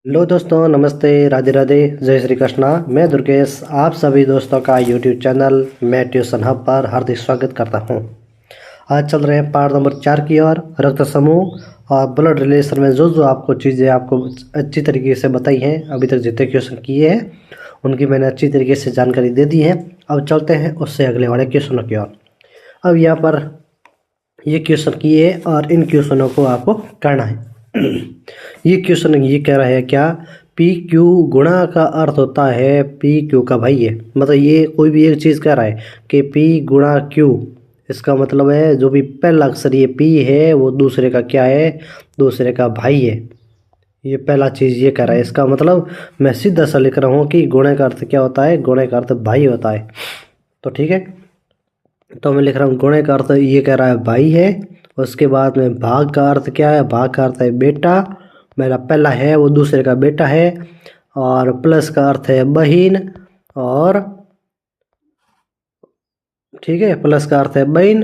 Hello दोस्तों, नमस्ते, राधे राधे, जय श्री कृष्णा। मैं दुर्गेश आप सभी दोस्तों का यूट्यूब चैनल मैं ट्यूशन हब पर हार्दिक स्वागत करता हूं। आज चल रहे हैं पार्ट नंबर 4 की ओर। रक्त समूह और ब्लड रिलेशन में जो आपको चीज़ें आपको अच्छी तरीके से बताई हैं, अभी तक जितने क्वेश्चन किए हैं उनकी मैंने अच्छी तरीके से जानकारी दे दी है। अब चलते हैं उससे अगले वाले क्वेश्चनों की ओर। अब यहाँ पर ये क्वेश्चन किए और इन क्वेश्चनों को आपको करना है। ये क्वेश्चन ये कह रहा है क्या पी क्यू गुणा का अर्थ होता है पी क्यू का भाई है। मतलब ये कोई भी एक चीज़ कह रहा है कि पी गुणा क्यू, इसका मतलब है जो भी पहला अक्षर ये पी है वो दूसरे का क्या है, दूसरे का भाई है। ये पहला चीज़ ये कह रहा है। इसका मतलब मैं सीधा सा लिख रहा हूँ कि गुणे का अर्थ क्या होता है, गुणे का अर्थ भाई होता है। तो ठीक है, तो मैं लिख रहा हूँ गुणे का अर्थ ये कह रहा है भाई है। उसके बाद में भाग का अर्थ क्या है, भाग का अर्थ है बेटा, मेरा पहला है वो दूसरे का बेटा है। और प्लस का अर्थ है बहन, और ठीक है प्लस का अर्थ है बहन।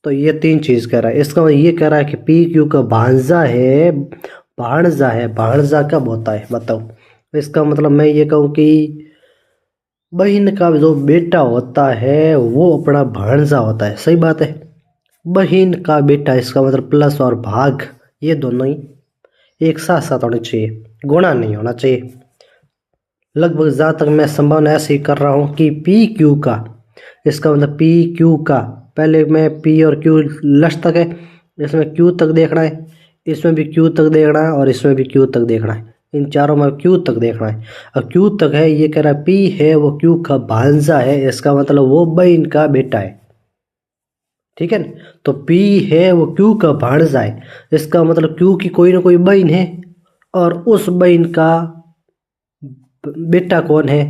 तो ये तीन चीज़ कह रहा है। इसका मतलब ये कह रहा है कि पी क्यू का भांजा है, भाणजा है। भाणजा कब होता है बताओ। इसका मतलब मैं ये कहूँ कि बहन का जो बेटा होता है वो अपना भांजा होता है। सही बात है, बहन का बेटा। इसका मतलब प्लस और भाग ये दोनों ही एक साथ साथ होने चाहिए, गुणा नहीं होना चाहिए। लगभग जहाँ तक मैं संभावना ऐसे ही कर रहा हूँ कि पी क्यू का, इसका मतलब पी क्यू का, पहले मैं पी और क्यू लास्ट तक है, इसमें क्यू तक देखना है, इसमें भी क्यू तक देखना है, और इसमें भी क्यू तक देखना है। इन चारों में क्यू तक देखना है। और क्यू तक है, ये कह रहा है पी है वो क्यू का भांजा है। इसका मतलब वो बहन का बेटा है। ठीक है ना, तो पी है वो क्यू का भांजा है। इसका मतलब क्यू की कोई ना कोई बहन है, और उस बहन का बेटा कौन है,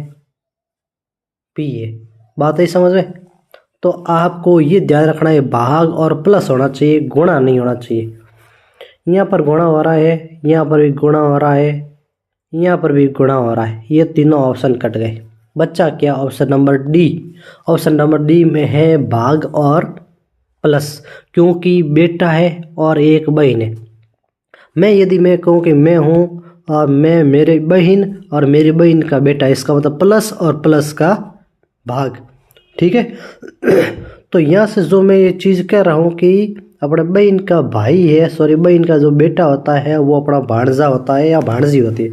पी है। बात है समझ में। तो आपको ये ध्यान रखना है भाग और प्लस होना चाहिए, गुणा नहीं होना चाहिए। यहाँ पर गुणा हो रहा है, यहाँ पर भी गुणा हो रहा है, यहाँ पर भी गुणा हो रहा है। ये तीनों ऑप्शन कट गए। बच्चा क्या, option number D. Option number D में है भाग और प्लस, क्योंकि बेटा है और एक बहन है। यदि मैं कहूँ कि मैं हूँ और मैं मेरी बहन और मेरी बहन का बेटा, इसका मतलब प्लस और प्लस का भाग। ठीक है। तो यहाँ से जो मैं ये चीज़ कह रहा हूँ कि अपने बहन का भाई है, सॉरी बहन का जो बेटा होता है वो अपना भांजा होता है या भांजी होती है।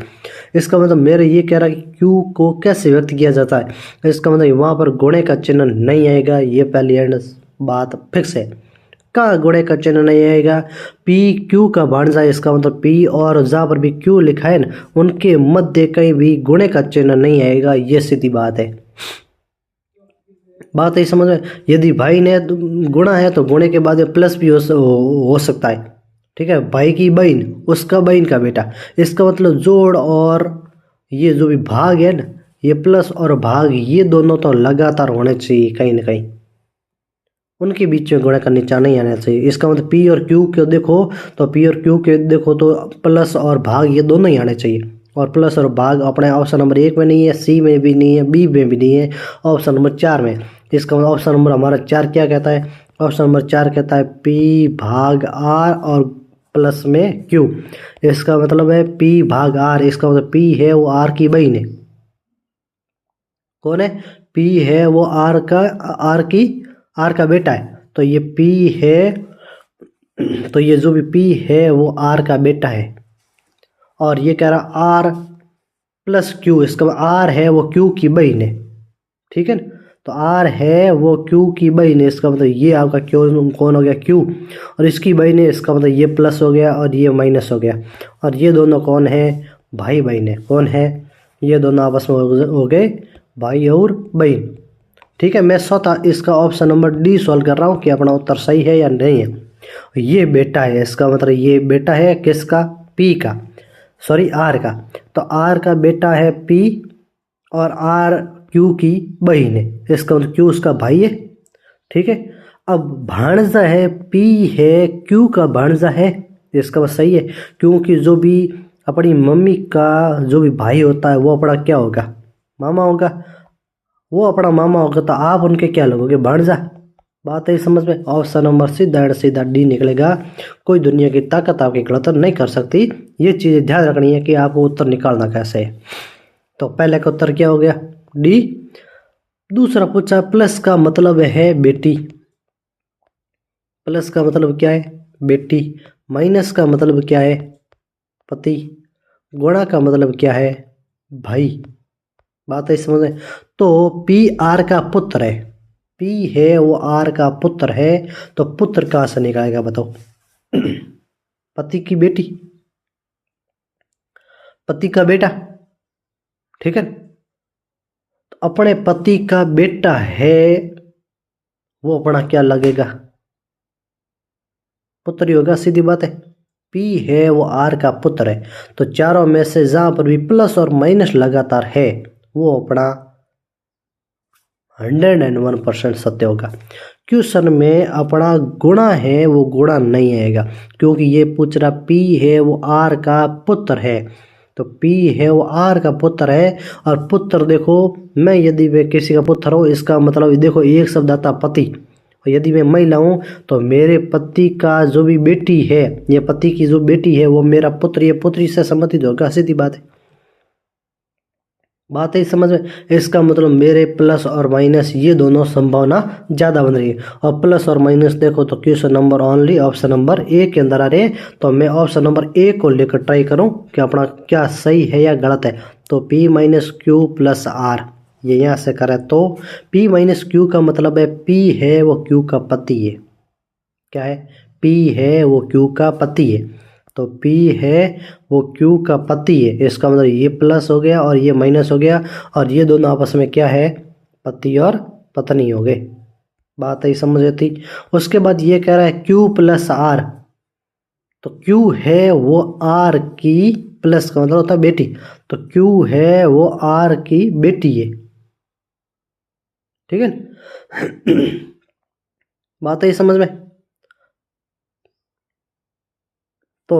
इसका मतलब मेरे ये कह रहा है कि क्यू को कैसे व्यक्त किया जाता है। इसका मतलब वहाँ पर गुणे का चिन्ह नहीं आएगा, ये पहली एंड बात फिक्स है। का गुणे का चिन्ह नहीं आएगा। पी क्यू का भांजा है, इसका मतलब पी और जहाँ पर भी क्यू लिखा है ना उनके मध्य कहीं भी गुणे का चिन्ह नहीं आएगा। ये सीधी बात है। बात है समझ में। यदि भाई ने गुणा है तो गुणे के बाद प्लस भी हो सकता है। ठीक है, भाई की बहन, उसका बहन का बेटा, इसका मतलब जोड़। और ये जो भी भाग है ना, ये प्लस और भाग ये दोनों तो लगातार होने चाहिए कहीं ना कहीं, उनके बीच में गुणा का निशान नहीं आना चाहिए। इसका मतलब पी और क्यू के देखो तो पी और क्यू के देखो तो प्लस और भाग ये दोनों ही आने चाहिए। और प्लस और भाग अपने ऑप्शन नंबर 1 में नहीं है, सी में भी नहीं है, बी में भी नहीं है, ऑप्शन नंबर 4 में। इसका मतलब ऑप्शन नंबर हमारा 4 क्या कहता है, ऑप्शन नंबर 4 कहता है पी भाग आर और प्लस में क्यू। इसका मतलब है पी भाग आर। इसका मतलब पी है वो आर की बहन है। कौन है, पी है वो आर का बेटा है। तो ये पी है, तो ये जो भी पी है वो आर का बेटा है। और ये कह रहा आर प्लस क्यू, इसका आर है वो क्यू की बहन है। ठीक है ना, तो आर है वो क्यू की बहन है। इसका मतलब ये आपका क्यों कौन हो गया, क्यू, और इसकी बहन है। इसका मतलब ये प्लस हो गया और ये माइनस हो गया। और ये दोनों कौन है, भाई बहन है। कौन है, ये दोनों आपस में हो गए भाई और बहन। ठीक है, मैं स्वतः इसका ऑप्शन नंबर डी सॉल्व कर रहा हूँ कि अपना उत्तर सही है या नहीं है। ये बेटा है, इसका मतलब ये बेटा है किसका, पी का, सॉरी आर का। तो आर का बेटा है पी और आर क्यू की बहन है। इसका मतलब क्यू उसका भाई है। ठीक है, अब भाणजा है, पी है क्यू का भाणजा है। इसका मतलब सही है, क्योंकि जो भी अपनी मम्मी का जो भी भाई होता है वो अपना क्या होगा, मामा होगा। वो अपना मामा होगा, तो आप उनके क्या लगोगे, भाणजा। बात है समझ में। ऑप्शन नंबर सीधा एंड सीधा डी निकलेगा। कोई दुनिया की ताकत आपकी गलत नहीं कर सकती। ये चीज़ें ध्यान रखनी है कि आपको उत्तर निकालना कैसे है। तो पहले का उत्तर क्या हो गया, डी। दूसरा पूछा प्लस का मतलब है बेटी। प्लस का मतलब क्या है, बेटी। माइनस का मतलब क्या है, पति। गुणा का मतलब क्या है, भाई। बात है समझ में। तो पी आर का पुत्र है, पी है वो आर का पुत्र है, तो पुत्र कहां से निकलेगा बताओ। पति की बेटी, पति का बेटा, ठीक है। तो अपने पति का बेटा है, वो अपना क्या लगेगा, पुत्र ही होगा, सीधी बात है। पी है वो आर का पुत्र है, तो चारों में से जहां पर भी प्लस और माइनस लगातार है वो अपना 101% सत्य होगा। क्वेश्चन में अपना गुणा है वो गुणा नहीं आएगा, क्योंकि ये पूछ रहा पी है वो आर का पुत्र है। तो पी है वो आर का पुत्र है, और पुत्र देखो, मैं यदि वे किसी का पुत्र हूँ, इसका मतलब देखो एक शब्द आता पति, और यदि मैं महिला हूँ तो मेरे पति का जो भी बेटी है, ये पति की जो बेटी है वो मेरा पुत्र, ये पुत्री से संबंधित होगा, सीधी बात है। बात है समझ में। इसका मतलब मेरे प्लस और माइनस ये दोनों संभावना ज़्यादा बन रही है। और प्लस और माइनस देखो तो question number only option number A के अंदर आ रहे हैं, तो मैं ऑप्शन नंबर ए को लेकर ट्राई करूं कि अपना क्या सही है या गलत है। तो P minus Q plus R, ये यहाँ से करें तो पी माइनस क्यू का मतलब है पी है वो क्यू का पति है। क्या है, पी है वो क्यू का पति है। तो P है वो Q का पति है, इसका मतलब ये प्लस हो गया और ये माइनस हो गया, और ये दोनों आपस में क्या है, पति और पत्नी हो गए। बात है समझ आती। उसके बाद ये कह रहा है Q प्लस आर, तो Q है वो R की, प्लस का मतलब होता है बेटी, तो Q है वो R की बेटी है, ठीक है। बात है समझ में। तो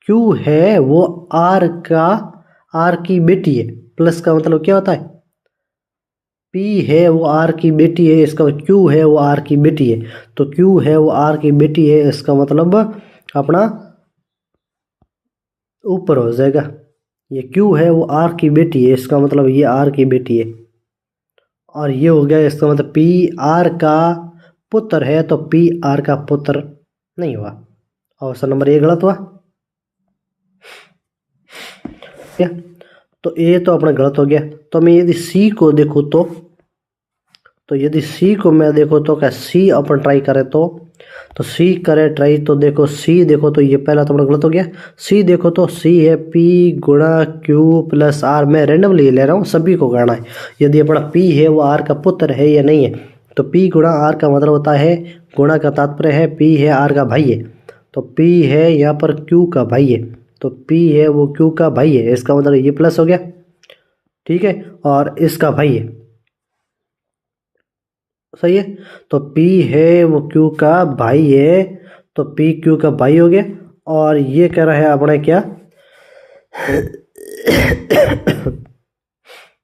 Q है वो R की बेटी है, प्लस का मतलब क्या होता है, P है वो R की बेटी है, इसका Q है वो R की बेटी है, तो Q है वो R की बेटी है, इसका मतलब अपना ऊपर हो जाएगा। ये Q है वो R की बेटी है, इसका मतलब ये R की बेटी है, और ये हो गया इसका मतलब P R का पुत्र है, तो P R का पुत्र नहीं हुआ। ऑप्शन नंबर ए गलत हुआ क्या। तो ए तो अपना गलत हो गया। तो मैं यदि सी को देखूँ तो यदि सी को मैं देखो तो क्या सी अपन ट्राई करें तो सी करे ट्राई, तो देखो सी देखो तो ये पहला तो अपना गलत हो गया। सी देखो तो सी है पी गुणा क्यू प्लस आर, मैं रेंडमली ले रहा हूँ, सभी को करना है। यदि अपना पी है वो आर का पुत्र है या नहीं है, तो पी गुणा आर का मतलब होता है, गुणा का तात्पर्य है पी है आर का भाई है, तो पी है यहाँ पर क्यू का भाई है, तो पी है वो क्यू का भाई है, इसका मतलब ये प्लस हो गया, ठीक है, और इसका भाई है, सही है। तो P है वो Q का भाई है, तो P Q का भाई हो गया। और ये कह रहा है अपने क्या,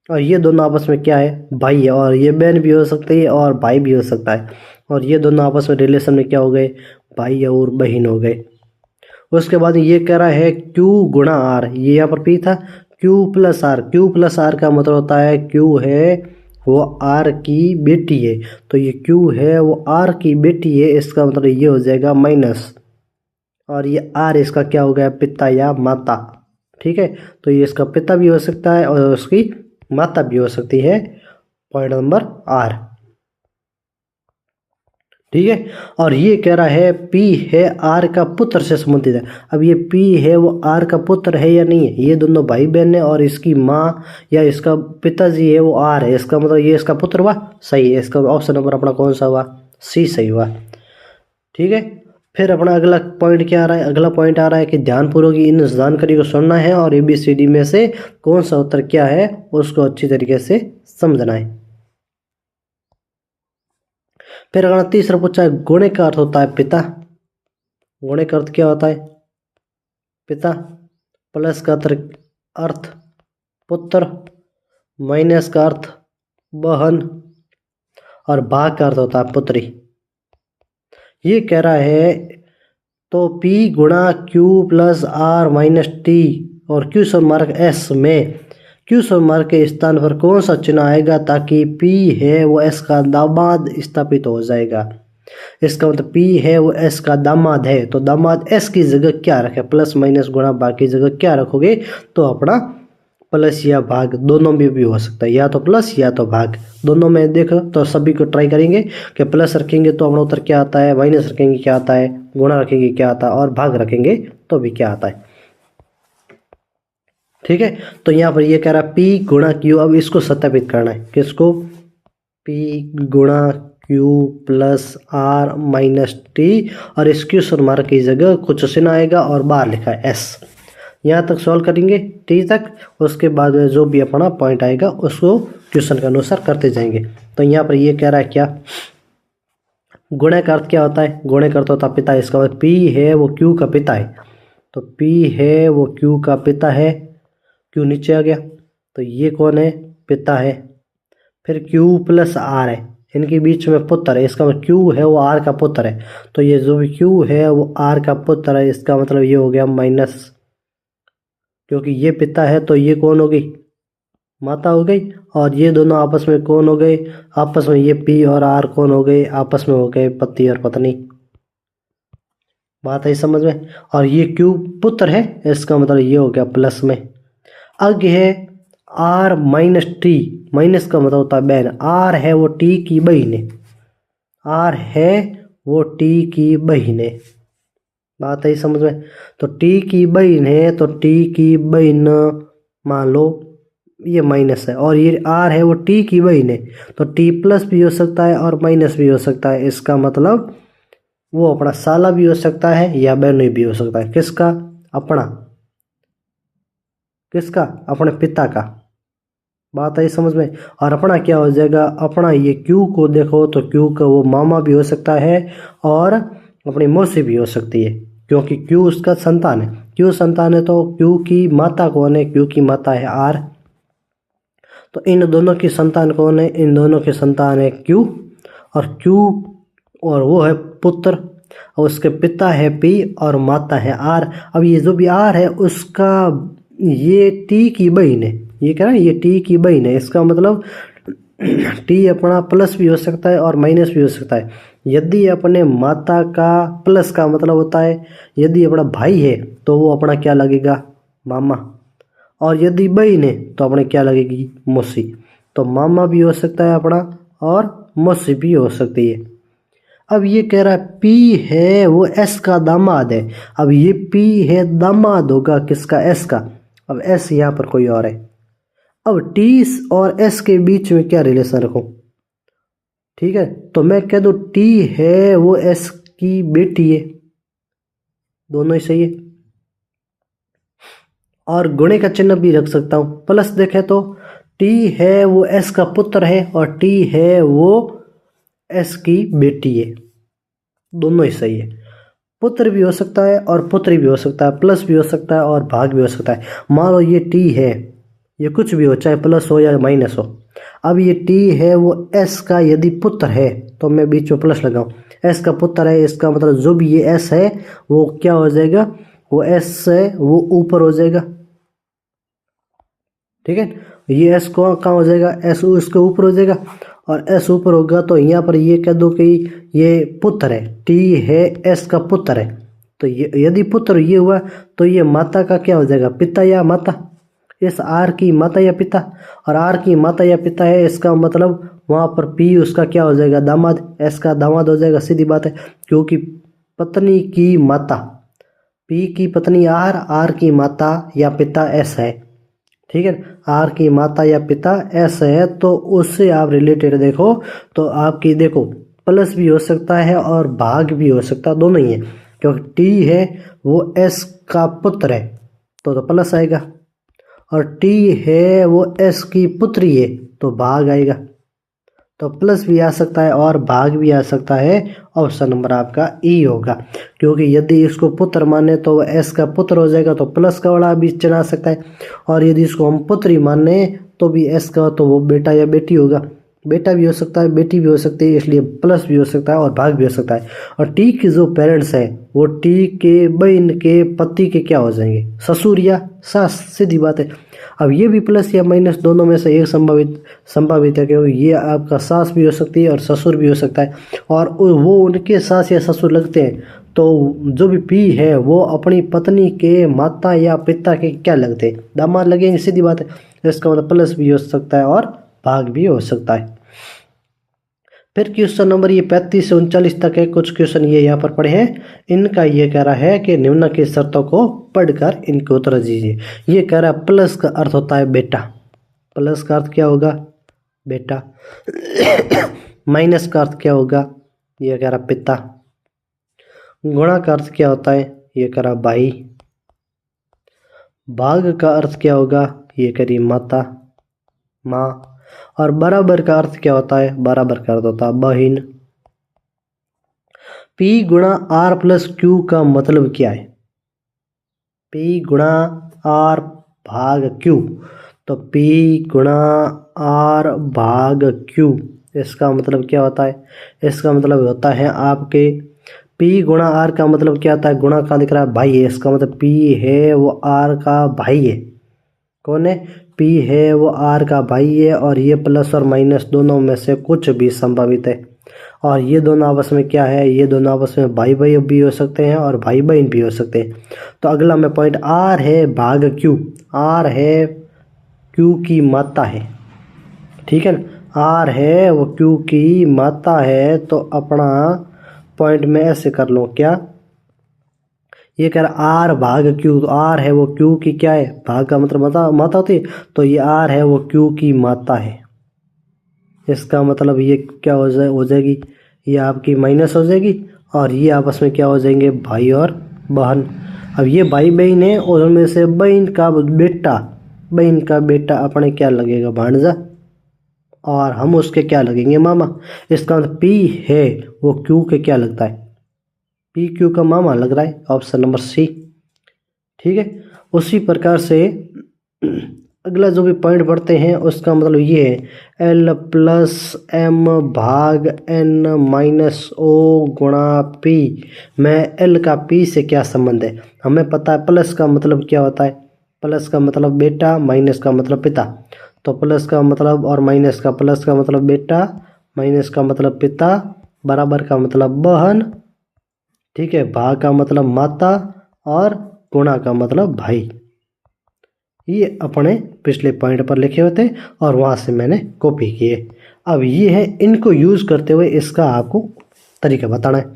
और ये दोनों आपस में क्या है, भाई है, और ये बहन भी हो सकती है और भाई भी हो सकता है, और ये दोनों आपस में रिलेशन में क्या हो गए, भाई और बहन हो गए। उसके बाद ये कह रहा है Q गुणा आर, ये यहाँ पर P था, Q plus R, Q plus R का मतलब होता है Q है वो आर की बेटी है, तो ये Q है वो आर की बेटी है, इसका मतलब ये हो जाएगा माइनस, और ये आर इसका क्या हो गया, पिता या माता, ठीक है। तो ये इसका पिता भी हो सकता है और उसकी माता भी हो सकती है, पॉइंट नंबर आर, ठीक है। और ये कह रहा है पी है आर का पुत्र से संबंधित है। अब ये पी है वो आर का पुत्र है या नहीं है, ये दोनों भाई बहन है, और इसकी माँ या इसका पिताजी है वो आर है, इसका मतलब ये इसका पुत्र हुआ, सही है। इसका ऑप्शन नंबर अपना कौन सा हुआ, सी सही हुआ, ठीक है। फिर अपना अगला पॉइंट क्या आ रहा है, अगला पॉइंट आ रहा है कि ध्यानपूर्वक इन जानकारी को सुनना है और ABCD में से कौन सा उत्तर क्या है उसको अच्छी तरीके से समझना है। फिर अगला तीसरा पूछा है गुणे का अर्थ होता है पिता। गुणे का अर्थ क्या होता है, पिता। प्लस का अर्थ पुत्र, माइनस का अर्थ बहन, और भाग का अर्थ होता है पुत्री। ये कह रहा है तो P गुणा Q plus R minus T और Q सम मार्क S में Q सम मार्क के स्थान पर कौन सा चिन्ह आएगा ताकि P है वो S का दामाद स्थापित हो जाएगा। इसका मतलब P है वो S का दामाद है, तो दामाद S की जगह क्या रखे, प्लस माइनस गुणा भाग की जगह क्या रखोगे, तो अपना प्लस या भाग दोनों में भी हो सकता है, या तो प्लस या तो भाग दोनों में। देखो तो सभी को ट्राई करेंगे कि प्लस रखेंगे तो अपना उत्तर क्या आता है, माइनस रखेंगे क्या आता है, गुणा रखेंगे क्या आता है और भाग रखेंगे तो भी क्या आता है। ठीक है, तो यहाँ पर ये कह रहा है P गुणा Q। अब इसको सत्यापित करना है, किसको, P गुणा Q plus R minus T और इस क्वेश्चन मार्क की जगह कुछ चिन्ह आएगा और बाहर लिखा है S। यहाँ तक सॉल्व करेंगे T तक, उसके बाद जो भी अपना पॉइंट आएगा उसको क्वेश्चन के अनुसार करते जाएंगे। तो यहाँ पर ये कह रहा है क्या, गुणे का अर्थ क्या होता है, गुणे का अर्थ होता है पिता। इसका मतलब P है वो Q का पिता है, तो P है वो Q का पिता है, Q नीचे आ गया तो ये कौन है, पिता है। फिर Q प्लस R है, इनके बीच में पुत्र है, इसका मतलब Q है वो R का पुत्र है, तो ये जो भी Q है वो R का पुत्र है, इसका मतलब ये हो गया माइनस, क्योंकि ये पिता है तो ये कौन हो गई, माता हो गई, और ये दोनों आपस में कौन हो गए, आपस में ये P और R कौन हो गए, आपस में हो गए पति और पत्नी। बात है समझ में। और ये Q पुत्र है, इसका मतलब ये हो गया प्लस में। आगे है R माइनस T, माइनस का मतलब होता है बहन, R है वो T की बहन है, R है वो T की बहन है। बात है समझ में। तो T की बहन है तो T की बहन मान लो ये माइनस है, और ये R है वो T की बहन है, तो T प्लस भी हो सकता है और माइनस भी हो सकता है, इसका मतलब वो अपना साला भी हो सकता है या बहन भी हो सकता है। किसका, अपना, किसका, अपने पिता का। बात आई समझ में। और अपना क्या हो जाएगा, अपना ये Q को देखो तो Q का वो मामा भी हो सकता है और अपनी मौसी भी हो सकती है, क्योंकि Q उसका संतान है। Q संतान है तो Q की माता कौन है, Q की माता है R, तो इन दोनों की संतान कौन है, इन दोनों की संतान है Q, और Q और वो है पुत्र, और उसके पिता है P और माता है R। अब ये जो भी R है उसका ये T की बहन है, ये क्या है, ये T की बहन है, इसका मतलब T अपना प्लस भी हो सकता है और माइनस भी हो सकता है। यदि अपने माता का प्लस का मतलब होता है, यदि अपना भाई है तो वो अपना क्या लगेगा, मामा, और यदि बहन है तो अपने क्या लगेगी, मौसी। तो मामा भी हो सकता है अपना और मौसी भी हो सकती है। अब ये कह रहा है P है वो S का दामाद है। अब ये P है दामाद होगा किसका, S का। अब S यहाँ पर कोई और है। अब T और S के बीच में क्या रिलेशन रखूं, ठीक है, तो मैं कह दूं T है वो S की बेटी है, दोनों ही सही है। और गुणे का चिन्ह भी रख सकता हूं, प्लस देखें तो T है वो S का पुत्र है और T है वो S की बेटी है, दोनों ही सही है। पुत्र भी हो सकता है और पुत्री भी हो सकता है, प्लस भी हो सकता है और भाग भी हो सकता है। मान लो ये T है, ये कुछ भी हो, चाहे प्लस हो या माइनस हो। अब ये T है वो S का यदि पुत्र है तो मैं बीच में प्लस लगाऊं, S का पुत्र है, इसका मतलब जो भी ये S है वो क्या हो जाएगा, वो S है वो ऊपर हो जाएगा, ठीक है। ये S को कहाँ हो जाएगा, S उसके ऊपर हो जाएगा, और S ऊपर होगा तो यहाँ पर ये कह दो कि ये पुत्र है, T है S का पुत्र है, तो ये यदि पुत्र ये हुआ तो ये माता का क्या हो जाएगा, पिता या माता, इस R की माता या पिता, और R की माता या पिता है, इसका मतलब वहाँ पर P उसका क्या हो जाएगा, दामाद, S का दामाद हो जाएगा, सीधी बात है। क्योंकि पत्नी की माता, P की पत्नी R की माता या पिता S है, ठीक है। R की माता या पिता S है तो उससे आप रिलेटेड देखो तो आपकी देखो प्लस भी हो सकता है और भाग भी हो सकता है, दोनों ही है। क्योंकि T है वो S का पुत्र है तो प्लस आएगा, और T है वो S की पुत्री है तो भाग आएगा, तो प्लस भी आ सकता है और भाग भी आ सकता है। ऑप्शन नंबर आपका E होगा, क्योंकि यदि इसको पुत्र माने तो वह S का पुत्र हो जाएगा तो प्लस का वाला भी चला सकता है, और यदि इसको हम पुत्री माने तो भी S का तो वो बेटा या बेटी होगा, बेटा भी हो सकता है, बेटी भी हो सकती है, इसलिए प्लस भी हो सकता है और भाग भी हो सकता है। और टी के जो पेरेंट्स हैं वो टी के बहन के पति के क्या हो जाएंगे, ससुर या सास, सीधी बात है। अब ये भी प्लस या माइनस दोनों में से एक संभावित है, क्योंकि ये आपका सास भी हो सकती है और ससुर भी हो सकता है, और वो उनके सास या ससुर लगते हैं, तो जो भी पी है वो अपनी पत्नी के माता या पिता के क्या लगते हैं, दामाद लगेंगे, सीधी बात है। इसका मतलब प्लस भी हो सकता है और भाग भी हो सकता है। फिर क्वेश्चन नंबर ये 35 से 39 तक है, कुछ क्वेश्चन ये यहाँ पर पढ़े हैं। इनका ये कह रहा है कि निम्न की शर्तों को पढ़कर इनके उत्तर दीजिए। ये कह रहा है प्लस का अर्थ होता है बेटा, प्लस का अर्थ क्या होगा, बेटा। माइनस का अर्थ क्या होगा, ये कह रहा पिता। गुणा का अर्थ क्या होता है, ये कह रहा भाई। भाग का अर्थ क्या होगा, ये कह रही माता, माँ। और बराबर का अर्थ क्या होता है, बराबर का अर्थ होता है बहन। P गुणा R प्लस Q का मतलब क्या है, P गुणा R भाग Q, तो P गुणा R भाग Q, इसका मतलब क्या होता है, इसका मतलब होता है आपके P गुणा R का मतलब क्या होता है, गुणा का दिख रहा है भाई है, इसका मतलब P है वो R का भाई है। कौन है, P है वो R का भाई है, और ये प्लस और माइनस दोनों में से कुछ भी संभावित है। और ये दोनों आपस में क्या है, ये दोनों आपस में भाई भाई भी हो सकते हैं और भाई बहन भी हो सकते हैं। तो अगला में पॉइंट, R है भाग Q, R है Q की माता है, ठीक है ना, R है वो Q की माता है। तो अपना पॉइंट में ऐसे कर लो, क्या ये कह रहा आर भाग क्यू, तो आर है वो क्यू की क्या है, भाग का मतलब माता होती है, तो ये आर है वो क्यू की माता है। इसका मतलब ये क्या हो जाएगी, ये आपकी माइनस हो जाएगी, और ये आपस में क्या हो जाएंगे, भाई और बहन। अब ये भाई बहन है, और उनमें से बहन का बेटा अपने क्या लगेगा, भांजा, और हम उसके क्या लगेंगे, मामा। इसका मतलब पी है वो क्यू के क्या लगता है, पी क्यू का मामा लग रहा है, ऑप्शन नंबर सी, ठीक है। उसी प्रकार से अगला जो भी पॉइंट पढ़ते हैं उसका मतलब ये है, एल प्लस एम भाग एन माइनस ओ गुणा पी में एल का पी से क्या संबंध है। हमें पता है प्लस का मतलब क्या होता है, प्लस का मतलब बेटा, माइनस का मतलब पिता। तो प्लस का मतलब और माइनस का, प्लस का मतलब बेटा, माइनस का मतलब पिता, बराबर का मतलब बहन, ठीक है, भाग का मतलब माता, और गुणा का मतलब भाई। ये अपने पिछले पॉइंट पर लिखे हुए थे और वहाँ से मैंने कॉपी किए। अब ये है, इनको यूज़ करते हुए इसका आपको तरीका बताना है।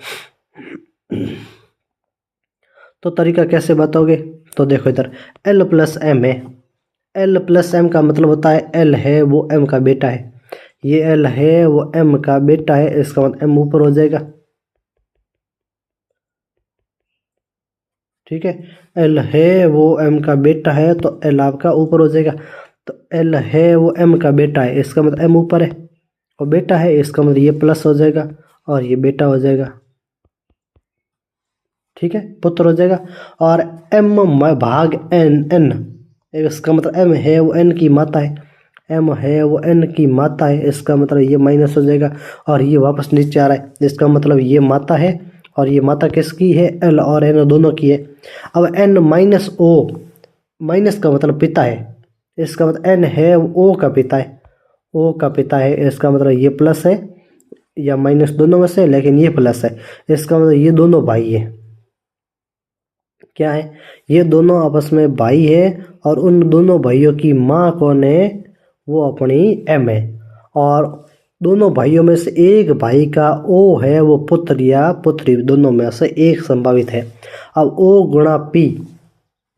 तो तरीका कैसे बताओगे, तो देखो इधर L प्लस एम है, L प्लस एम का मतलब होता है L है वो M का बेटा है, ये L है वो M का बेटा है, इसका मतलब M ऊपर हो जाएगा, ठीक है। L है वो M का बेटा है, तो L आपका ऊपर हो जाएगा। तो L है वो M का बेटा है, इसका मतलब M ऊपर है, और बेटा है इसका मतलब ये प्लस हो जाएगा और ये बेटा हो जाएगा, ठीक है, पुत्र हो जाएगा। और M भाग N, इसका मतलब M है वो N की माता है, M है वो N की माता है, इसका मतलब ये माइनस हो जाएगा और ये वापस नीचे आ रहा है, इसका मतलब ये माता है, और ये माता किसकी है, L और N दोनों की है। अब N माइनस O, माइनस का मतलब पिता है, इसका मतलब N है O का पिता है, O का पिता है, इसका मतलब ये प्लस है या माइनस दोनों में से, लेकिन ये प्लस है, इसका मतलब ये दोनों भाई है, क्या है, ये दोनों आपस में भाई है, और उन दोनों भाइयों की माँ कौन है, वो अपनी M है, और दोनों भाइयों में से एक भाई का O है वो पुत्र या पुत्री, दोनों में से एक संभावित है। अब O गुणा P,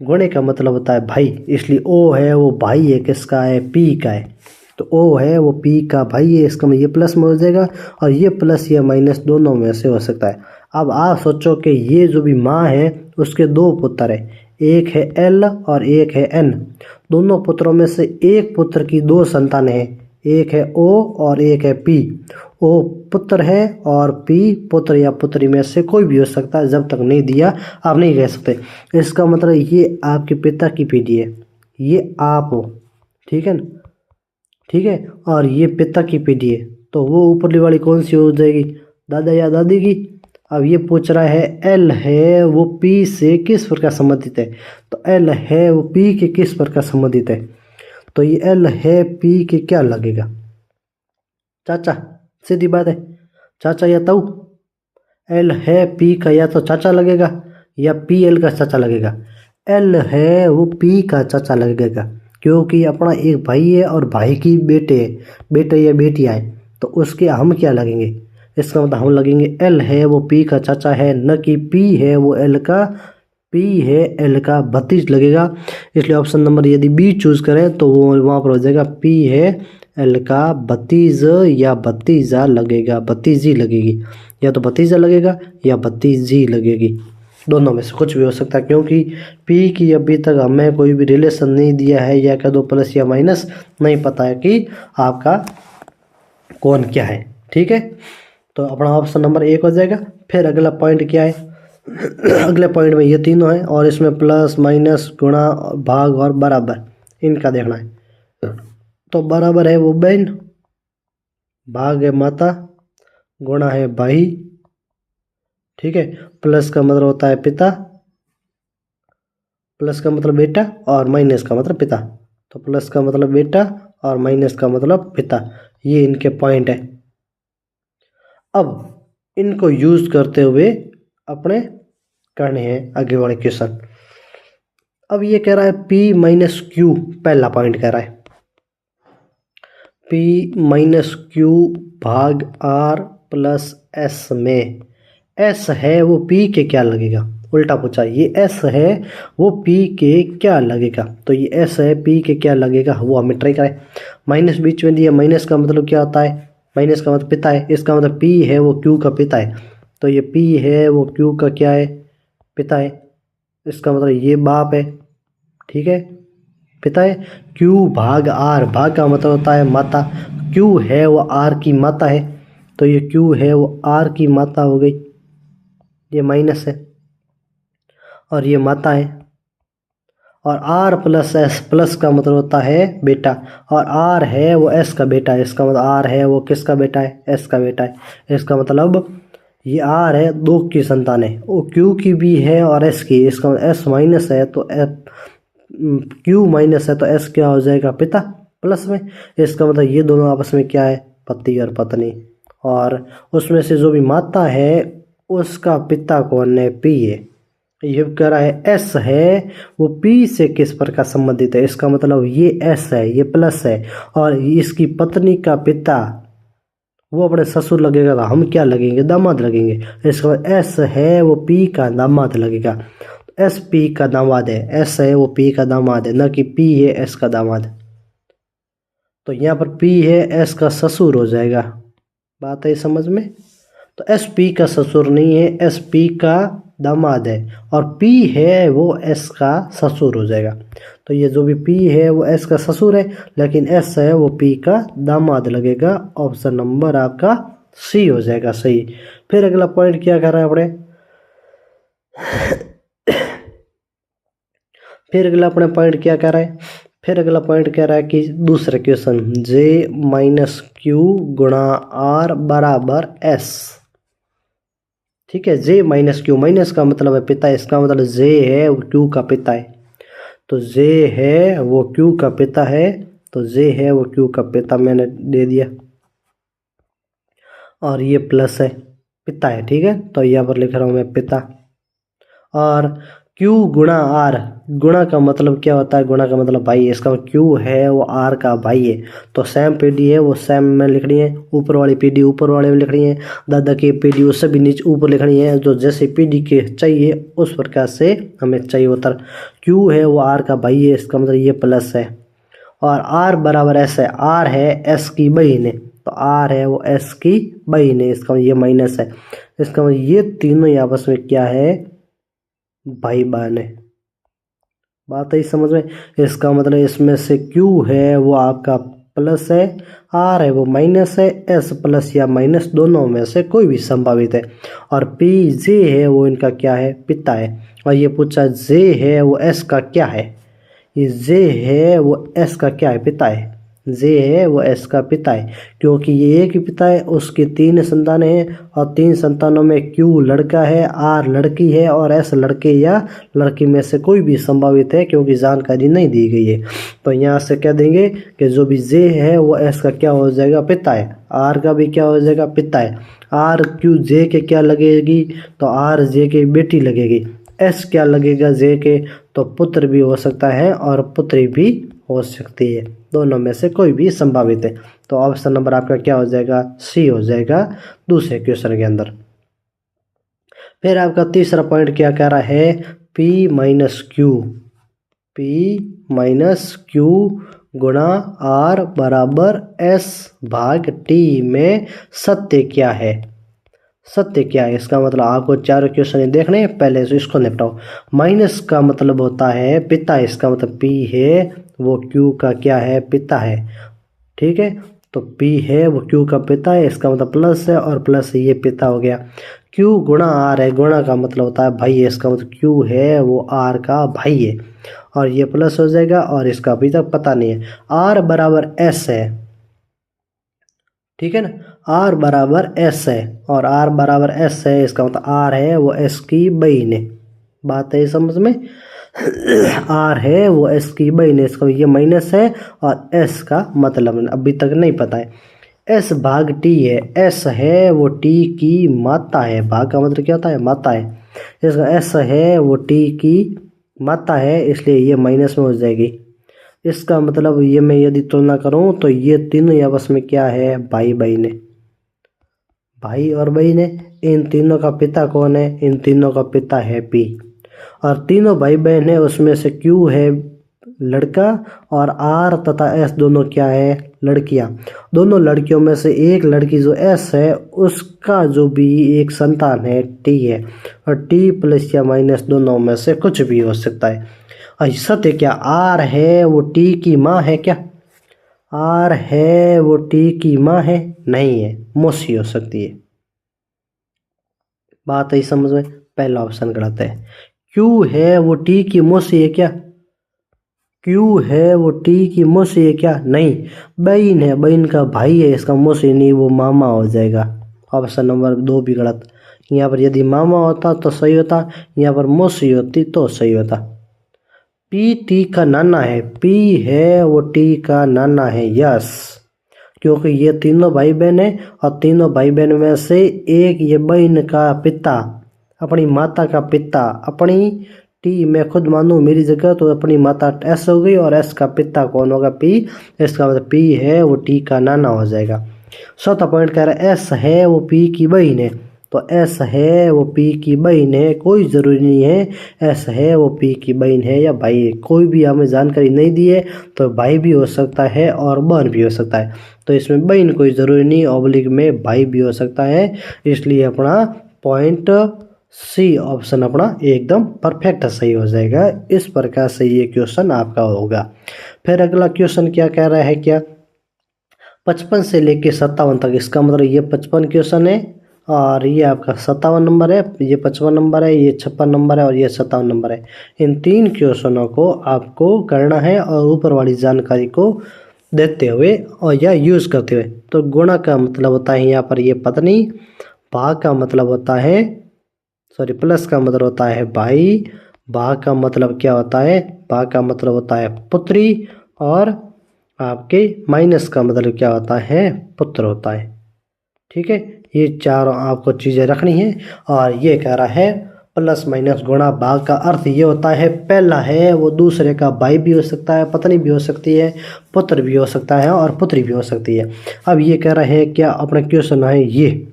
गुणे का मतलब होता है भाई, इसलिए O है वो भाई है, किसका है, P का है, तो O है वो P का भाई है, इसका मतलब ये प्लस में हो जाएगा, और ये प्लस या माइनस दोनों में से हो सकता है। अब आप सोचो कि ये जो भी माँ है उसके दो पुत्र है, एक है L और एक है N, दोनों पुत्रों में से एक पुत्र की दो संतानें हैं, एक है O और एक है P। O पुत्र है और P पुत्र या पुत्री में से कोई भी हो सकता है, जब तक नहीं दिया आप नहीं कह सकते। इसका मतलब ये आपके पिता की पीढ़ी है, ये आप हो, ठीक है ना, ठीक है, और ये पिता की पीढ़ी है, तो वो ऊपरली वाली कौन सी हो जाएगी, दादा या दादी की। अब ये पूछ रहा है एल है वो पी से किस प्रकार संबंधित है, तो एल है वो पी के किस प्रकार संबंधित है, तो ये एल है पी के क्या लगेगा, चाचा, सीधी बात है, चाचा या ताऊ। एल है पी का या तो चाचा लगेगा या पी एल का चाचा लगेगा। एल है वो पी का चाचा लगेगा, क्योंकि अपना एक भाई है और भाई की बेटे या बेटियाँ हैं, तो उसके हम क्या लगेंगे, इसका मतलब हम लगेंगे एल है वो पी का चाचा है, न कि पी है वो एल का भतीज लगेगा। इसलिए ऑप्शन नंबर यदि बी चूज करें तो वो वहाँ पर हो जाएगा पी है एल का भतीज या भतीजा लगेगा, भतीजी लगेगी, या तो भतीजा लगेगा या भतीजी लगेगी, दोनों में से कुछ भी हो सकता है, क्योंकि पी की अभी तक हमें कोई भी रिलेशन नहीं दिया है, या कह दो प्लस या माइनस, नहीं पता है कि आपका कौन क्या है। ठीक है, तो अपना ऑप्शन नंबर 1 हो जाएगा। फिर अगला पॉइंट क्या है, अगले पॉइंट में ये तीनों हैं और इसमें प्लस माइनस गुणा भाग और बराबर इनका देखना है। तो बराबर है वो बहन, भाग है माता, गुणा है भाई, ठीक है, प्लस का मतलब होता है पिता, प्लस का मतलब बेटा और माइनस का मतलब पिता, तो प्लस का मतलब बेटा और माइनस का मतलब पिता, ये इनके पॉइंट है। अब इनको यूज करते हुए अपने करने हैं आगे वाले क्वेश्चन। अब ये कह रहा है P माइनस क्यू, पहला पॉइंट कह रहा है P माइनस क्यू भाग R प्लस S में S है वो P के क्या लगेगा, उल्टा पूछा, ये S है वो P के क्या लगेगा, तो ये S है P के क्या लगेगा वो हमें ट्राई करें। माइनस बीच में दिया, माइनस का मतलब क्या होता है, माइनस का मतलब पिता है, इसका मतलब P है वो Q का पिता है, तो ये P है वो Q का क्या है, पिता है, इसका मतलब ये बाप है, ठीक है, पिता है। Q भाग R, भाग का मतलब होता है माता, Q है वो R की माता है, तो ये Q है वो R की माता हो गई, ये माइनस है और ये माता है, और R प्लस S, प्लस का मतलब होता है बेटा, और R है वो S का बेटा है, इसका मतलब R है वो किसका बेटा है, S का बेटा है, इसका मतलब ये R है 2 की संतान है, वो Q की भी है और S की, इसका मतलब S माइनस है तो Q माइनस है तो S क्या हो जाएगा, पिता, प्लस में, इसका मतलब ये दोनों आपस में क्या है, पति और पत्नी, और उसमें से जो भी माता है उसका पिता कौन है, P है। ये कह रहा है S है वो P से किस प्रकार संबंधित है, इसका मतलब ये S है, ये प्लस है, और इसकी पत्नी का पिता वो अपने ससुर लगेगा, तो हम क्या लगेंगे, दामाद लगेंगे, इसका मतलब S है वो P का दामाद लगेगा, S P का दामाद है, S है वो P का दामाद है, न कि P है S का दामाद, तो यहाँ पर P है S का ससुर हो जाएगा, बात है समझ में। तो S P का ससुर नहीं है, S P का दामाद है, और P है वो S का ससुर हो जाएगा, तो ये जो भी P है वो S का ससुर है, लेकिन S है वो P का दामाद लगेगा, ऑप्शन नंबर आपका C हो जाएगा सही। फिर अगला पॉइंट क्या कर रहा है अपने, फिर अगला अपने पॉइंट क्या कह रहा है, फिर अगला पॉइंट कह रहा है कि दूसरा क्वेश्चन J माइनस क्यू गुणा R बराबर S, ठीक है, J माइनस क्यू, माइनस का मतलब है पिता, इसका मतलब J है वो Q का पिता है, तो J है वो Q का पिता है, तो J है वो Q का पिता मैंने दे दिया, और ये प्लस है, पिता है, ठीक है, तो यहाँ पर लिख रहा हूँ मैं पिता, और Q गुणा R, गुणा का मतलब क्या होता है, गुणा का मतलब भाई, इसका Q है वो R का भाई है, तो सेम पीढ़ी है वो सेम में लिखनी है, ऊपर वाली पीढ़ी ऊपर वाले में लिखनी है, दादा की पीढ़ी उससे भी नीचे ऊपर लिखनी है, जो जैसे पीढ़ी के चाहिए उस प्रकार से हमें चाहिए उत्तर। Q है वो R का भाई है, इसका मतलब ये प्लस है, और R बराबर S है, R है S की बहन है, तो R है वो S की बहन है, इसका ये माइनस है, इसका मतलब ये तीनों ही आपस में क्या है, भाई बहन है, बात है समझ में। इसका मतलब इसमें से Q है वो आपका प्लस है, R है वो माइनस है, S प्लस या माइनस दोनों में से कोई भी संभावित है, और P J है वो इनका क्या है, पिता है, और ये पूछा J है वो S का क्या है, ये J है वो S का क्या है, पिता है, जे है वो एस का पिता है, क्योंकि ये एक ही पिता है, उसकी 3 संतानें हैं और 3 संतानों में क्यू लड़का है, आर लड़की है और एस लड़के या लड़की में से कोई भी संभावित है, क्योंकि जानकारी नहीं दी गई है। तो यहाँ से क्या देंगे कि जो भी जे है वो एस का क्या हो जाएगा, पिता है, आर का भी क्या हो जाएगा, पिता है। आर क्यू जे के क्या लगेगी, तो आर जे के बेटी लगेगी। एस क्या लगेगा, जे के, तो पुत्र भी हो सकता है और पुत्री भी हो सकती है, दोनों में से कोई भी संभावित है। तो ऑप्शन नंबर आपका क्या हो जाएगा, सी हो जाएगा दूसरे क्वेश्चन के अंदर। फिर आपका तीसरा पॉइंट क्या कह रहा है, P माइनस क्यू गुणा R बराबर S भाग T में सत्य क्या है। सत्य क्या है, इसका मतलब आपको चारों क्वेश्चन देखने हैं, पहले से इसको निपटाओ। माइनस का मतलब होता है पिता, इसका मतलब P है वो Q का क्या है, पिता है। ठीक है, तो P है वो Q का पिता है, इसका मतलब प्लस है और प्लस ये पिता हो गया। Q गुणा R है, गुणा का मतलब होता है भाई है, इसका मतलब Q है वो R का भाई है और ये प्लस हो जाएगा और इसका अभी तक पता नहीं है। R बराबर S है, ठीक है ना, R बराबर S है और R बराबर S है, इसका मतलब R है वो S की बहन है। बात है समझ में, R है वो S की बहन है, इसका ये माइनस है और S का मतलब अभी तक नहीं पता है। S भाग T है, S है वो T की माता है, भाग का मतलब क्या होता है, माता है। इसका S है वो T की माता है, इसलिए ये माइनस में हो जाएगी। इसका मतलब ये मैं यदि तुलना करूं तो ये तीनों आपस में क्या है, भाई बहन है, भाई और बहन है। इन तीनों का पिता कौन है, इन तीनों का पिता है P और तीनों भाई बहन है, उसमें से Q है लड़का और R तथा S दोनों क्या है, लड़कियां। दोनों लड़कियों में से एक लड़की जो S है उसका जो भी एक संतान है T है और T प्लस या माइनस दोनों में से कुछ भी हो सकता है। और सत्य क्या, R है वो T की माँ है क्या, R है वो T की माँ है, नहीं है, मौसी हो सकती है। बात आई समझ में, पहला ऑप्शन गलत है। Q है वो T की मौसी है क्या, Q है वो T की मौसी है क्या, नहीं, बहन है, बहन का भाई है, इसका मौसी नहीं, वो मामा हो जाएगा। ऑप्शन नंबर 2 भी गलत। यहाँ पर यदि मामा होता तो सही होता, यहाँ पर मौसी होती तो सही होता। P T का नाना है, P है वो T का नाना है, यस, क्योंकि ये तीनों भाई बहन है और तीनों भाई बहन में से एक ये बहन का पिता, अपनी माता का पिता, अपनी T मैं खुद मानूं मेरी जगह तो अपनी माता S हो गई और S का पिता कौन होगा, P, इसका मतलब P है वो T का नाना हो जाएगा। चौथा पॉइंट कह रहा है S है वो P की बहन है, तो S है वो P की बहन है, कोई ज़रूरी नहीं है S है वो P की बहन है या भाई है, कोई भी हमें जानकारी नहीं दी है तो भाई भी हो सकता है और बहन भी हो सकता है, तो इसमें बहन कोई ज़रूरी नहीं, ऑब्लिक में भाई भी हो सकता है, इसलिए अपना पॉइंट सी ऑप्शन अपना एकदम परफेक्ट सही हो जाएगा। इस प्रकार से ये क्वेश्चन आपका होगा। फिर अगला क्वेश्चन क्या कह रहा है, क्या 55 से लेके 57 तक, इसका मतलब ये 55 क्वेश्चन है और ये आपका 57 नंबर है, ये 55 नंबर है, ये 56 नंबर है और ये 57 नंबर है। इन 3 क्वेश्चनों को आपको करना है और ऊपर वाली जानकारी को देते हुए और या यूज़ करते हुए। तो गुणा का मतलब होता है यहाँ पर ये पत्नी, भाग का मतलब होता है प्लस का मतलब होता है भाई, भाग का मतलब क्या होता है, भाग का मतलब होता है पुत्री और आपके माइनस का मतलब क्या होता है, पुत्र होता है। ठीक है, ये चारों आपको चीज़ें रखनी है और ये कह रहा है प्लस माइनस गुणा भाग का अर्थ ये होता है, पहला है वो दूसरे का भाई भी हो सकता है, पत्नी भी हो सकती है, पुत्र भी हो सकता है और पुत्री भी हो सकती है। अब ये कह रहा है क्या, अपना क्वेश्चन है ये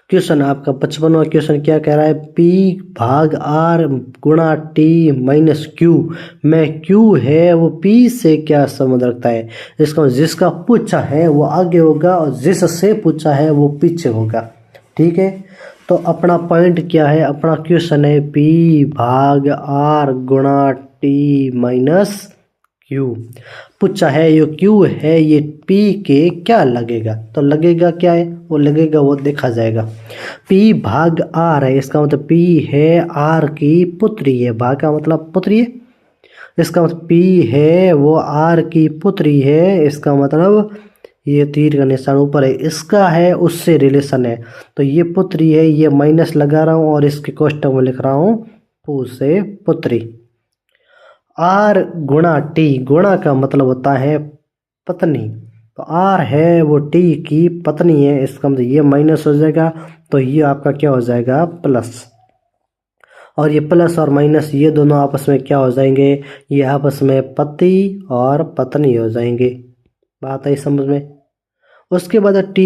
क्वेश्चन आपका 55वां क्वेश्चन क्या कह रहा है, P भाग R गुणा T माइनस Q में Q है वो P से क्या संबंध रखता है। इसका जिसका पूछा है वो आगे होगा और जिससे पूछा है वो पीछे होगा। ठीक है, तो अपना पॉइंट क्या है, अपना क्वेश्चन है P भाग R गुणा T माइनस Q पूछा है, ये Q है ये P के क्या लगेगा, तो लगेगा क्या है, वो लगेगा वो देखा जाएगा। P भाग R है, इसका मतलब P है R की पुत्री है, भाग का मतलब पुत्री है, इसका मतलब P है वो R की पुत्री है, इसका मतलब ये तीर का निशान ऊपर है, इसका है उससे रिलेशन है, तो ये पुत्री है, ये माइनस लगा रहा हूँ और इसके कोष्टक में लिख रहा हूँ पू से पुत्री। R गुणा T, गुणा का मतलब होता है पत्नी, तो R है वो T की पत्नी है, इसका मतलब ये माइनस हो जाएगा, तो ये आपका क्या हो जाएगा प्लस, और ये प्लस और माइनस ये दोनों आपस में क्या हो जाएंगे, ये आपस में पति और पत्नी हो जाएंगे। बात आई समझ में। उसके बाद T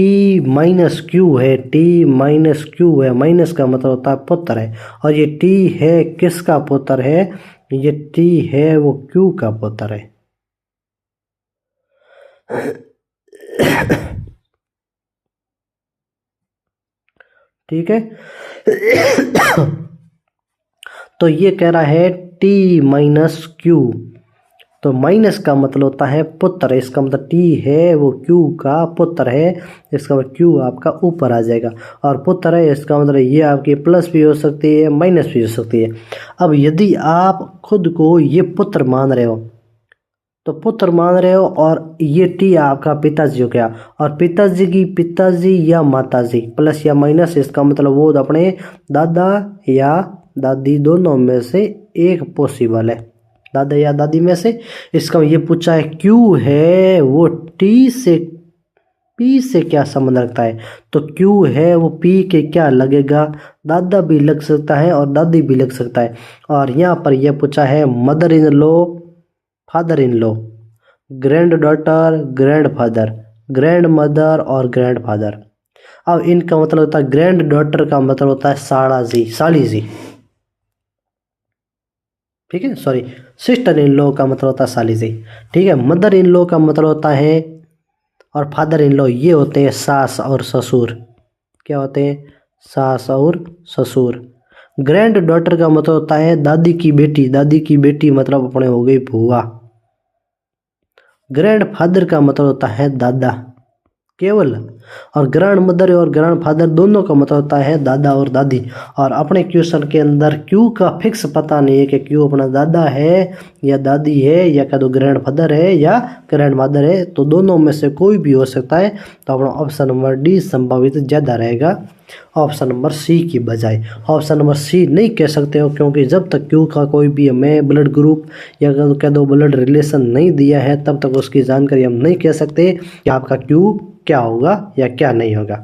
माइनस क्यू है, T माइनस क्यू है, माइनस का मतलब होता है पुत्र है, और ये T है किसका पुत्र है, ये T है वो Q का पुत्र है। ठीक है। तो ये कह रहा है T माइनस क्यू, तो माइनस का मतलब होता है पुत्र, इसका मतलब T है वो Q का पुत्र है, इसका मतलब Q आपका ऊपर आ जाएगा, और पुत्र है इसका मतलब ये आपकी प्लस भी हो सकती है माइनस भी हो सकती है। अब यदि आप खुद को ये पुत्र मान रहे हो, तो पुत्र मान रहे हो, और ये T आपका पिताजी हो गया, और पिताजी की पिताजी या माताजी प्लस या माइनस, इसका मतलब वो अपने दादा या दादी दोनों में से एक पॉसिबल है, दादा या दादी में से। इसका ये पूछा है Q है वो T से P से क्या संबंध रखता है, तो Q है वो P के क्या लगेगा, दादा भी लग सकता है और दादी भी लग सकता है, और यहाँ पर यह पूछा है mother in law, father in law, grand daughter, grand father, grand mother और ग्रैंड फादर। अब इनका मतलब होता है ग्रैंड डॉटर का मतलब होता है साड़ा जी, साली जी, ठीक है, सॉरी सिस्टर इन लॉ का मतलब होता है साली जी, ठीक है। मदर इन लॉ का मतलब होता है, और फादर इन लॉ ये होते हैं सास और ससुर, क्या होते हैं, सास और ससुर। ग्रैंड डॉटर का मतलब होता है दादी की बेटी, दादी की बेटी मतलब अपने हो गई बुआ। ग्रैंड फादर का मतलब होता है दादा केवल, और ग्रैंड मदर और ग्रैंड फादर दोनों का मतलब होता है दादा और दादी। और अपने क्वेश्चन के अंदर क्यू का फिक्स पता नहीं है कि क्यू अपना दादा है या दादी है या क्या तो ग्रैंड फादर है या ग्रैंड मदर है, तो दोनों में से कोई भी हो सकता है, तो अपना ऑप्शन नंबर डी संभावित ज़्यादा रहेगा ऑप्शन नंबर सी की बजाय। ऑप्शन नंबर सी नहीं कह सकते हो, क्योंकि जब तक क्यू का कोई भी हमें ब्लड ग्रुप या कह दो ब्लड रिलेशन नहीं दिया है, तब तक उसकी जानकारी हम नहीं कह सकते कि आपका क्यू क्या होगा या क्या नहीं होगा।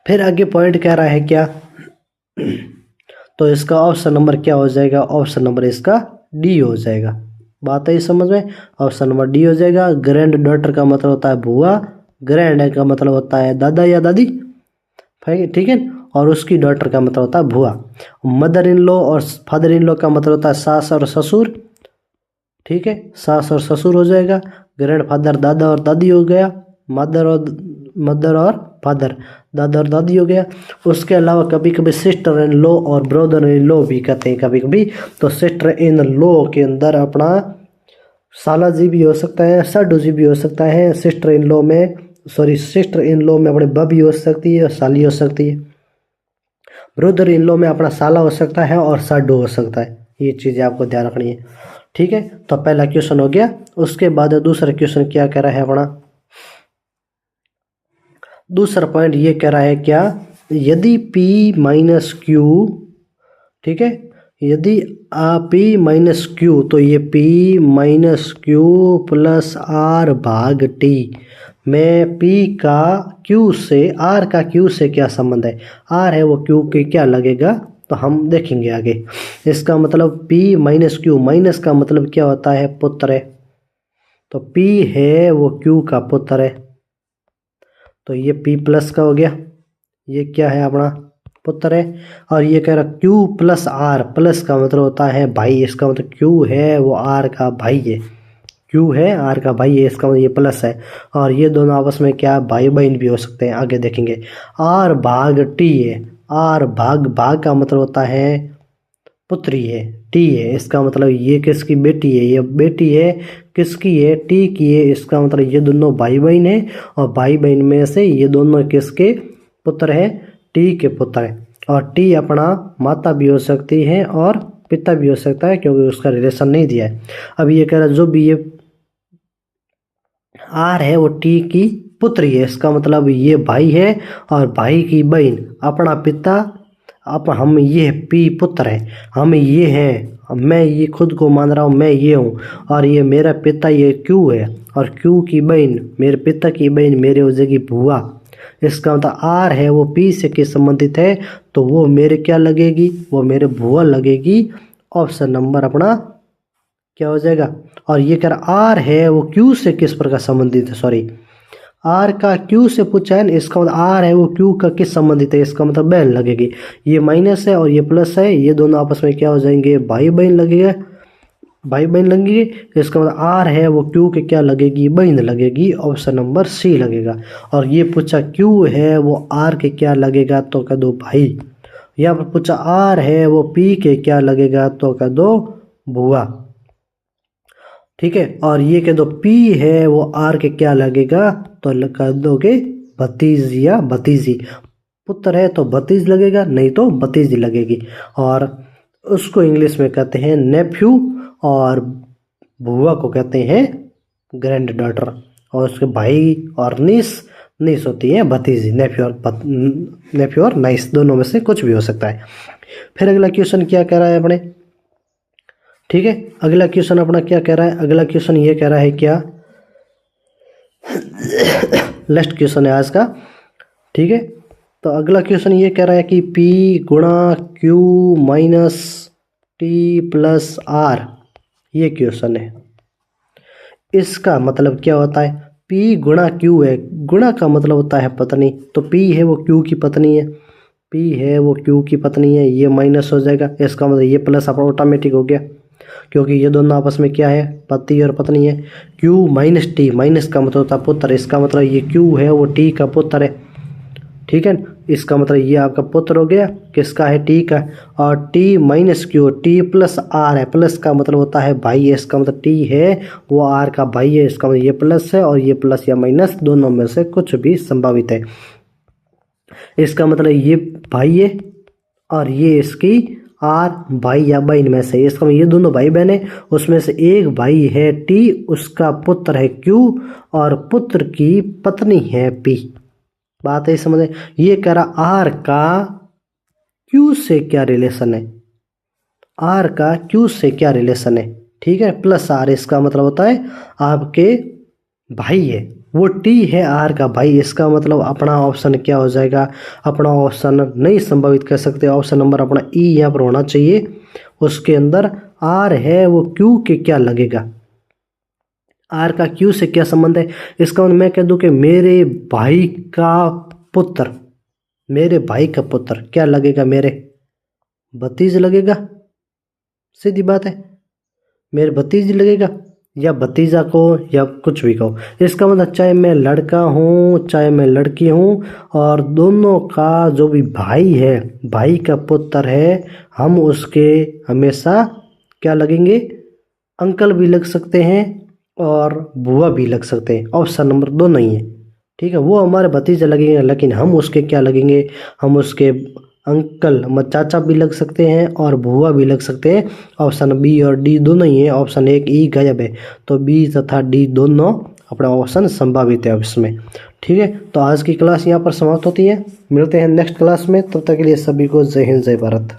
फिर आगे पॉइंट कह रहा है क्या, तो इसका ऑप्शन नंबर क्या हो जाएगा, ऑप्शन नंबर इसका डी हो जाएगा। बात है समझ में, ऑप्शन नंबर डी हो जाएगा। ग्रैंड डॉटर का मतलब होता है बुआ, ग्रैंड का मतलब होता है दादा या दादी, ठीक है, और उसकी डॉटर का मतलब होता है बुआ। मदर इन लॉ और फादर इन लॉ का मतलब होता है सास और ससुर, ठीक है, सास और ससुर हो जाएगा। ग्रैंड फादर दादा और दादी हो गया, मदर और फादर दादा और दादी हो गया। उसके अलावा कभी कभी सिस्टर इन लॉ और ब्रदर इन लॉ भी कहते हैं कभी कभी, तो सिस्टर इन लॉ के अंदर अपना साला जी भी हो सकता है, साडू जी भी हो सकता है। सिस्टर इन लॉ में सिस्टर इन लॉ में अपने बबी हो सकती है और साली हो सकती है। ब्रदर इन लॉ में अपना साला हो सकता है और साडू हो सकता है, ये चीज़ें आपको ध्यान रखनी है, ठीक है। तो पहला क्वेश्चन हो गया। उसके बाद दूसरा क्वेश्चन क्या कह रहा है अपना, दूसरा पॉइंट ये कह रहा है क्या, यदि P माइनस क्यू, ठीक है, यदि P माइनस क्यू, तो ये P minus Q plus R भाग T में P का Q से, R का Q से क्या संबंध है, R है वो Q के क्या लगेगा, तो हम देखेंगे आगे। इसका मतलब P माइनस क्यू, माइनस का मतलब क्या होता है पुत्र है, तो P है वो Q का पुत्र है, तो ये P प्लस का हो गया, ये क्या है अपना पुत्र है। और ये कह रहा Q प्लस R, प्लस का मतलब होता है भाई, इसका मतलब Q है वो R का भाई है, Q है R का भाई है, इसका मतलब ये प्लस है, और ये दोनों आपस में क्या भाई बहन भी हो सकते हैं, आगे देखेंगे। R भाग T है, R भाग का मतलब होता है पुत्री है, T है, इसका मतलब ये किसकी बेटी है, ये बेटी है किसकी है, T की है, इसका मतलब ये दोनों भाई बहन है, और भाई बहन में से ये दोनों किसके पुत्र है, T के पुत्र है। और T अपना माता भी हो सकती है और पिता भी हो सकता है क्योंकि उसका रिलेशन नहीं दिया है। अब ये कह रहा है जो भी ये आर है वो टी की पुत्री है, इसका मतलब ये भाई है और भाई की बहन, अपना पिता, अब हम ये पी पुत्र है, हम ये हैं, मैं ये खुद को मान रहा हूँ मैं ये हूँ, और ये मेरा पिता ये क्यू है, और क्यू की बहन मेरे पिता की बहन मेरे हो जाएगी बुआ। इसका मतलब आर है वो पी से किस संबंधित है, तो वो मेरे क्या लगेगी, वो मेरे बुआ लगेगी। ऑप्शन नंबर अपना क्या हो जाएगा। और ये कर आर है वो क्यू से किस प्रकार संबंधित है, सॉरी आर का क्यू से पूछा है, इसका मतलब आर है वो क्यू का किस संबंधित है, इसका मतलब बहन लगेगी। ये माइनस है और ये प्लस है, ये दोनों आपस में क्या हो जाएंगे, भाई बहन लगेगा, भाई बहन लगेगी। इसका मतलब आर है वो क्यू के क्या लगेगी, बहन लगेगी। ऑप्शन नंबर सी लगेगा। और ये पूछा क्यू है वो आर के क्या लगेगा, तो कह दो भाई। यहाँ पर पूछा आर है वो पी के क्या लगेगा, तो कह दो बुआ। ठीक है, और ये कह दो पी है वो आर के क्या लगेगा, तो कह दोगे भतीज या भतीजी। पुत्र है तो भतीज लगेगा, नहीं तो भतीजी लगेगी। और उसको इंग्लिश में कहते हैं नेफ्यू, और बुआ को कहते हैं ग्रैंड डॉटर। और उसके भाई और नीस होती है भतीजी। नेफ्यू और नाइस दोनों में से कुछ भी हो सकता है। फिर अगला क्वेश्चन क्या कह रहा है अपने, ठीक है, अगला क्वेश्चन अपना क्या कह रहा है, अगला क्वेश्चन ये कह रहा है क्या, लास्ट क्वेश्चन है आज का। ठीक है, तो अगला क्वेश्चन ये कह रहा है कि P गुणा Q minus T plus R, ये क्वेश्चन है। इसका मतलब क्या होता है, P गुणा Q है, गुणा का मतलब होता है पत्नी, तो P है वो Q की पत्नी है, P है वो Q की पत्नी है, ये माइनस हो जाएगा, इसका मतलब ये प्लस अपना ऑटोमेटिक हो गया क्योंकि ये दोनों आपस में क्या है, पति और पत्नी है। Q माइनस टी, माइनस का मतलब होता है पुत्र, इसका मतलब ये Q है वो T का पुत्र है। ठीक है, इसका मतलब ये आपका पुत्र हो गया, किसका है, T का। और T minus Q, T plus R है, प्लस का मतलब होता है भाई है, इसका मतलब T है वो R का भाई है, इसका मतलब ये प्लस है और ये प्लस या माइनस दोनों में से कुछ भी संभावित है। इसका मतलब ये भाई है और ये इसकी आर भाई या बहन में से, इसका मतलब ये दोनों भाई बहन है, उसमें से एक भाई है T, उसका पुत्र है Q और पुत्र की पत्नी है P। बात है समझे। ये कह रहा आर का Q से क्या रिलेशन है, आर का Q से क्या रिलेशन है। ठीक है, प्लस आर, इसका मतलब होता है आपके भाई है, वो T है आर का भाई, इसका मतलब अपना ऑप्शन क्या हो जाएगा, अपना ऑप्शन नहीं संभावित कर सकते, ऑप्शन नंबर अपना E यहाँ पर होना चाहिए। उसके अंदर आर है वो Q के क्या लगेगा, आर का Q से क्या संबंध है। इसका मतलब मैं कह दूं कि मेरे भाई का पुत्र, मेरे भाई का पुत्र क्या लगेगा, मेरे भतीज लगेगा, सीधी बात है, मेरे भतीज लगेगा या भतीजा को या कुछ भी कहो। इसका मतलब चाहे मैं लड़का हूँ चाहे मैं लड़की हूँ, और दोनों का जो भी भाई है, भाई का पुत्र है, हम उसके हमेशा क्या लगेंगे, अंकल भी लग सकते हैं और बुआ भी लग सकते हैं। ऑप्शन नंबर 2 नहीं है। ठीक है, वो हमारे भतीजे लगेंगे लेकिन हम उसके क्या लगेंगे, हम उसके अंकल चाचा भी लग सकते हैं और बुआ भी लग सकते हैं। ऑप्शन बी और डी दोनों ही है, ऑप्शन 1 ई गायब है, तो बी तथा डी दोनों अपना ऑप्शन संभावित है इसमें। ठीक है, तो आज की क्लास यहाँ पर समाप्त होती है, मिलते हैं नेक्स्ट क्लास में, तब तक के लिए सभी को जय हिंद जय भारत।